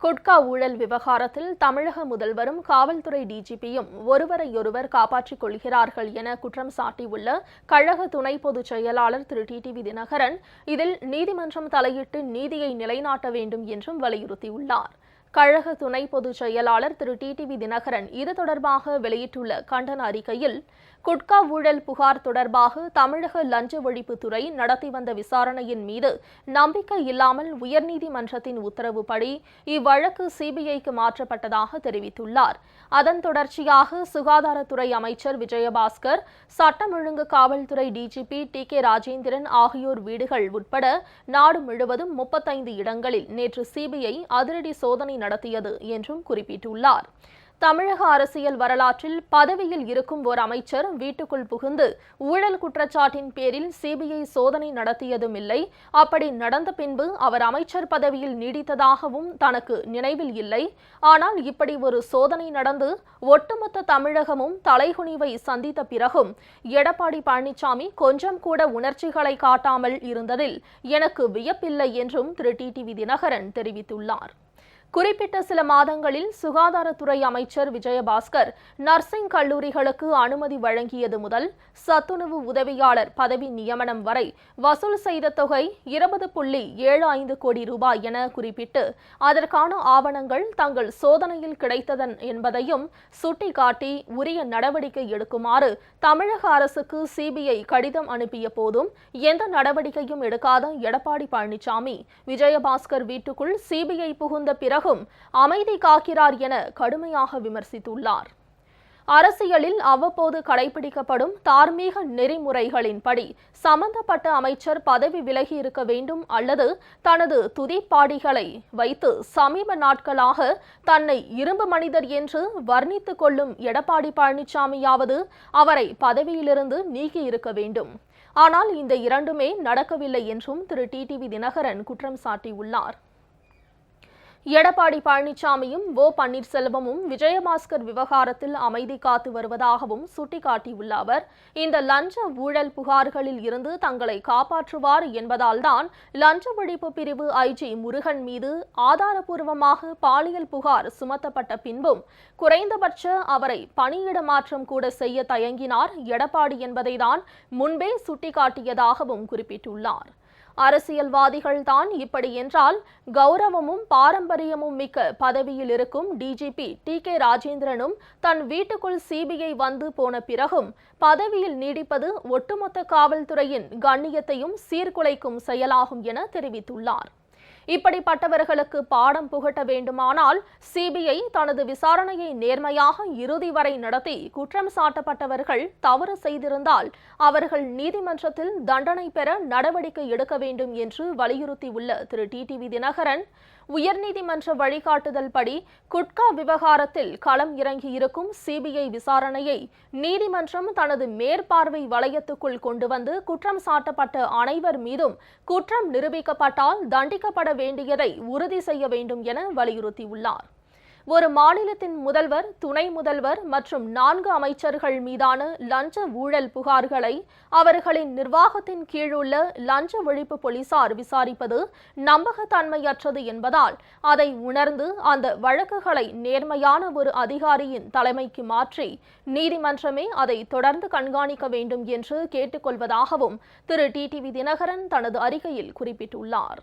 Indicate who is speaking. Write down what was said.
Speaker 1: குட்கா ஊழல் விவகாரத்தில் தமிழக முதல்வரும் காவல்துறை டிஜிபியும் ஒருவரையொருவர் காப்பாற்றிக் கொள்கிறார்கள் என குற்றம் சாட்டியுள்ள கழக துணை பொதுச் செயலாளர் திரு டிடிவி தினகரன் இதில் நீதிமன்றம் தலையிட்டு நீதியை நிலைநாட்ட வேண்டும் என்றும் வலியுறுத்தியுள்ளார். கழக துணை பொதுச் செயலாளர் திரு டிடிவி தினகரன் இது தொடர்பாக வெளியிட்டுள்ள கண்டன அறிக்கையில், குட்கா ஊழல் புகார் தொடர்பாக தமிழக லஞ்ச ஒழிப்புத்துறை நடத்தி வந்த விசாரணையின் மீது நம்பிக்கை இல்லாமல் உயர்நீதிமன்றத்தின் உத்தரவுப்படி இவ்வழக்கு சிபிஐக்கு மாற்றப்பட்டதாக தெரிவித்துள்ளார். அதன் தொடர்ச்சியாக சுகாதாரத்துறை அமைச்சர் விஜயபாஸ்கர், சட்டம் ஒழுங்கு காவல்துறை டிஜிபி டி.கே. ராஜேந்திரன் ஆகியோர் வீடுகள் உட்பட நாடு முழுவதும் 35 இடங்களில் நேற்று சிபிஐ அதிரடி சோதனை நடத்தியது என்றும் குறிப்பிட்டுள்ளார். தமிழக அரசியல் வரலாற்றில் பதவியில் இருக்கும் ஒரு அமைச்சர் வீட்டுக்குள் புகுந்து ஊழல் குற்றச்சாட்டின் பேரில் சிபிஐ சோதனை நடத்தியதும் இல்லை. அப்படி நடந்த பின்பு அவர் அமைச்சர் பதவியில் நீடித்ததாகவும் தனக்கு நினைவில் இல்லை. ஆனால் இப்படி ஒரு சோதனை நடந்து ஒட்டுமொத்த தமிழகமும் தலைகுனிவை சந்தித்த பிறகும் எடப்பாடி பழனிசாமி கொஞ்சம் கூட உணர்ச்சிகளை காட்டாமல் இருந்ததில் எனக்கு வியப்பில்லை என்றும் திரு டிடிவி தினகரன் தெரிவித்துள்ளார். குறிப்பிட்ட சில மாதங்களில் சுகாதாரத்துறை அமைச்சர் விஜயபாஸ்கர் நர்சிங் கல்லூரிகளுக்கு அனுமதி வழங்கியது முதல் சத்துணவு உதவியாளர் பதவி நியமனம் வரை வசூல் செய்த தொகை 20.75 கோடி ரூபாய் என குறிப்பிட்டு அதற்கான ஆவணங்கள் தங்கள் சோதனையில் கிடைத்ததன் என்பதையும் சுட்டிக்காட்டி உரிய நடவடிக்கை எடுக்குமாறு தமிழக அரசுக்கு சிபிஐ கடிதம் அனுப்பிய போதும் எந்த நடவடிக்கையும் எடுக்காத எடப்பாடி பழனிசாமி விஜயபாஸ்கர் வீட்டுக்குள் சிபிஐ புகுந்த பிறகு அமைதி காக்கிறார் என கடுமையாக விமர்சித்துள்ளார். அரசியலில் அவ்வப்போது கடைபிடிக்கப்படும் தார்மீக நெறிமுறைகளின்படி சம்பந்தப்பட்ட அமைச்சர் பதவி விலகி இருக்க வேண்டும் அல்லது தனது துதிப்பாடிகளை வைத்து சமீப நாட்களாக தன்னை இரும்பு மனிதர் என்று வர்ணித்துக் கொள்ளும் எடப்பாடி பழனிசாமியாவது அவரை பதவியிலிருந்து நீக்கி இருக்க வேண்டும். ஆனால் இந்த இரண்டுமே நடக்கவில்லை என்றும் திரு டிடிவி தினகரன் குற்றம் சாட்டியுள்ளார். எடப்பாடி பழனிசாமியும் ஓ பன்னீர்செல்வமும் விஜயபாஸ்கர் விவகாரத்தில் அமைதி காத்து வருவதாகவும் சுட்டிக்காட்டியுள்ள அவர், இந்த லஞ்ச ஊழல் புகார்களில் இருந்து தங்களை காப்பாற்றுவார் என்பதால்தான் லஞ்ச ஒழிப்பு பிரிவு ஐஜி முருகன் மீது ஆதாரபூர்வமாக பாலியல் புகார் சுமத்தப்பட்ட பின்பும் குறைந்தபட்ச அவரை பணியிட மாற்றம் கூட செய்ய தயங்கினார் எடப்பாடி என்பதைதான் முன்பே சுட்டிக்காட்டியதாகவும் குறிப்பிட்டுள்ளார். அரசியல்வாதிகள் தான் இப்படி என்றால் கௌரவமும் பாரம்பரியமும் மிக்க பதவியில் இருக்கும் டிஜிபி டி.கே. ராஜேந்திரனும் தன் வீட்டுக்குள் சிபிஐ வந்து போன பிறகும் பதவியில் நீடிப்பது ஒட்டுமொத்த காவல்துறையின் கண்ணியத்தையும் சீர்குலைக்கும் செயலாகும் என தெரிவித்துள்ளார். இப்படிப்பட்டவர்களுக்கு பாடம் புகட்ட வேண்டுமானால் சிபிஐ தனது விசாரணையை நேர்மையாக இறுதி வரை நடத்தி குற்றம் சாட்டப்பட்டவர்கள் தவறு செய்திருந்தால் அவர்கள் நீதிமன்றத்தில் தண்டனை பெற நடவடிக்கை எடுக்க வேண்டும் என்று வலியுறுத்தியுள்ள திரு டிடிவி தினகரன், உயர்நீதிமன்ற வழிகாட்டுதல் படி குட்கா விவகாரத்தில் களம் இறங்கியிருக்கும் சிபிஐ விசாரணையை நீதிமன்றம் தனது மேற்பார்வை வளையத்துக்குள் கொண்டு வந்து குற்றம் சாட்டப்பட்ட அனைவர் மீதும் குற்றம் நிரூபிக்கப்பட்டால் தண்டிக்கப்பட வேண்டியதை உறுதி செய்ய வேண்டும் என வலியுறுத்தியுள்ளார். ஒரு மாநிலத்தின் முதல்வர், துணை முதல்வர் மற்றும் 4 அமைச்சர்கள் மீதான லஞ்ச ஊழல் புகார்களை அவர்களின் நிர்வாகத்தின் கீழுள்ள லஞ்ச ஒழிப்பு போலீசார் விசாரிப்பது நம்பகத்தன்மையற்றது என்பதால் அதை உணர்ந்து அந்த வழக்குகளை நேர்மையான ஒரு அதிகாரியின் தலைமைக்கு மாற்றி நீதிமன்றமே அதை தொடர்ந்து கண்காணிக்க வேண்டும் என்று கேட்டுக்கொள்வதாகவும் திரு டிடிவி தினகரன் தனது அறிக்கையில் குறிப்பிட்டுள்ளார்.